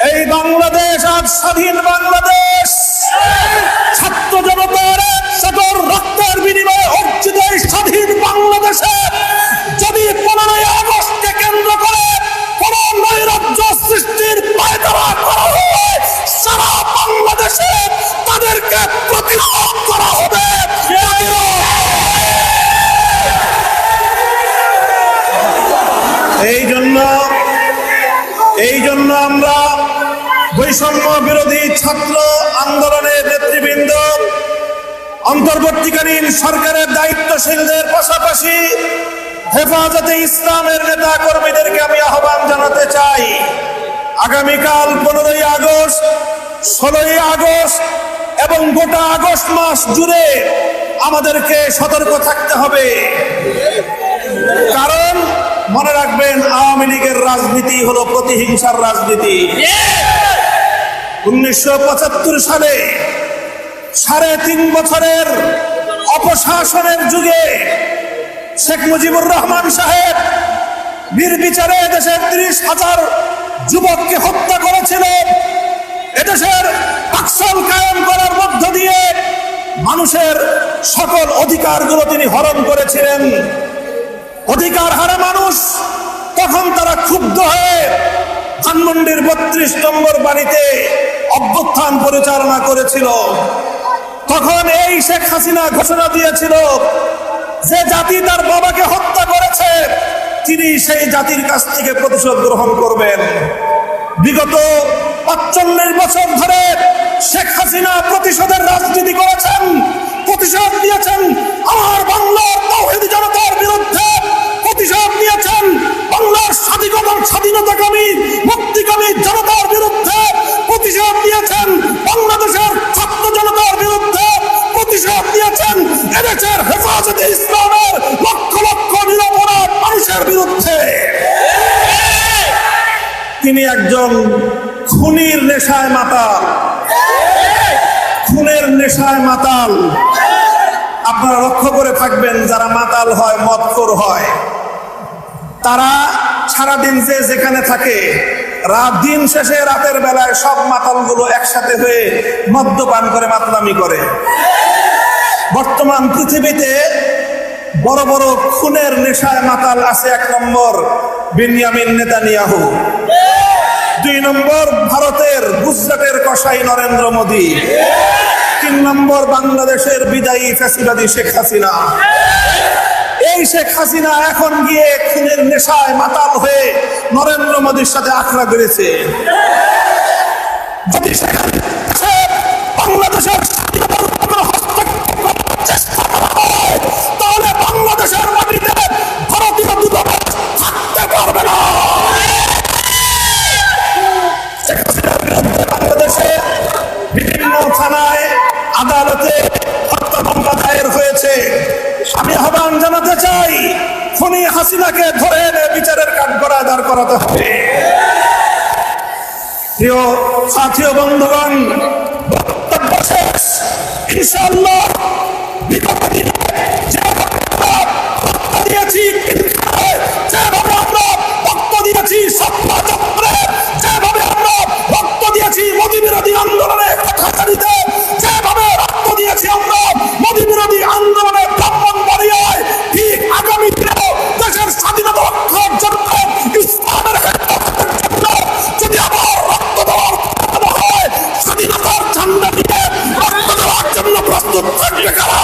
এই বাংলাদেশ আজ স্বাধীন বাংলাদেশ, ছাত্র জনতার একসাথে রক্তের বিনিময়ে অর্জিত এই স্বাধীন বাংলাদেশে যদি 15ই আগস্টকে কেন্দ্র করে কোন নৈরাজ্য সৃষ্টির পায়তারা করা হয়, সারা বাংলাদেশে তাদেরকে প্রতিরোধ করা হবে। এই জন্য আমরা বৈষম্য বিরোধী ছাত্র আন্দোলনের নেতৃবৃন্দ, অন্তর্বর্তীকালীন সরকারের দায়িত্বশীলদের পাশাপাশি হেফাজতে ইসলামের নেতা কর্মীদেরকে আমি আহ্বান জানাতে চাই, আগামীকাল 15ই আগস্ট, 16ই আগস্ট এবং গোটা আগস্ট মাস জুড়ে আমাদেরকে সতর্ক থাকতে হবে। কারণ মনে রাখবেন, আওয়ামী লীগের রাজনীতি হলো প্রতিহিংসার রাজনীতি। 1975 সালে 3.5 বছরের অপশাসনের যুগে শেখ মুজিবুর রহমান সাহেব নির্বিচারে দেশের 30,000 যুবককে হত্যা করেছিলেন। এদেশের টাকশাল কায়েম করার মধ্য দিয়ে মানুষের সকল অধিকারগুলো তিনি হরণ করেছিলেন। অধিকার হারা মানুষ তখন তারা ক্ষুব্ধ হয়ে ধানমন্ডির 32 নম্বর বাড়িতে অভ্যুত্থান পরিচালনা করেছিল। তখন এই শেখ হাসিনা ঘোষণা দিয়েছিল যে জাতি তার বাবাকে হত্যা করেছে তিনি সেই জাতির কাছ থেকে প্রতিশোধ গ্রহণ করবেন। বিগত 45 বছর ধরে শেখ হাসিনা প্রতিশোধের রাজনীতি করেছেন, প্রতিশোধ দিয়েছেন আমার বাংলার তাওহীদি জনতার বিরুদ্ধে, প্রতিশোধ নিয়েছেন বাংলার স্বাধীনতাকামী মুক্তিকামী জনতার বিরুদ্ধে, প্রতিশোধ নিয়েছেন বাংলাদেশের ছাত্র জনতার বিরুদ্ধে, প্রতিশোধ নিয়েছেন এদেশের হেফাজতে ইসলামের লক্ষ লক্ষ নিরপরাধ মানুষের বিরুদ্ধে। তিনি একজন খুনির নেশায় মাতাল, খুনের নেশায় মাতাল। আপনারা লক্ষ্য করে থাকবেন, যারা মাতাল হয়, মদখোর হয়, তারা সারাদিন যে যেখানে থাকে, দিন শেষে রাতের বেলায় সব মাতালগুলো একসাথে হয়ে মদ্যপান করে মাতলামি করে। বর্তমান পৃথিবীতে বড় বড় খুনের নেশায় মাতাল আছে। 1 নম্বর বিনিয়ামিন নেতানিয়াহু, 2 নম্বর ভারতের গুজরাটের কসাই নরেন্দ্র মোদী, 3 নম্বর বাংলাদেশের বিদায়ী ফ্যাসিবাদী শেখ হাসিনা। এই শেখ হাসিনা এখন গিয়ে খুনের নেশায় মাতাল হয়ে নরেন্দ্র মোদীর সাথে আখড়া করেছে। যদি বাংলাদেশের তাহলে বাংলাদেশের মাটিতে ভারতীয় দূতাবাস থাকতে পারবে না। বাংলাদেশে বিভিন্ন থানায় আদালতে হত্যা মামলা দায়ের হয়েছে। আমি আহ্বান জানাতে চাই, খুনি হাসিনাকে ধরে এনে বিচারের কাঠগড়ায় দাঁড় করাতে হবে। প্রিয় সাথী ও বন্ধুগণ, বক্তব্য শেষ। ইনশাআল্লাহ বিগত দিনে যেভাবে রক্ত দিয়েছি, যেভাবে আমরা রক্ত দিয়েছি স্বপ্নচক্রে, যেভাবে আমরা রক্ত দিয়েছি মোদী বিরোধী আন্দোলনে কথাকারিতে, যেভাবে রক্ত দিয়েছি আমরা মোদী বিরোধী আন্দোলনে ব্রাহ্মণবাড়িয়ায়, ঠিক আগামী দিনেও দেশের স্বাধীনতা রক্ষার জন্য, ইসলামের হেফাজতের জন্য যদি আবার রক্ত দেওয়ার হয়, স্বাধীনতার ঝান্ডা নিয়ে রক্ত দেওয়ার জন্য প্রস্তুত থাকবে কারা?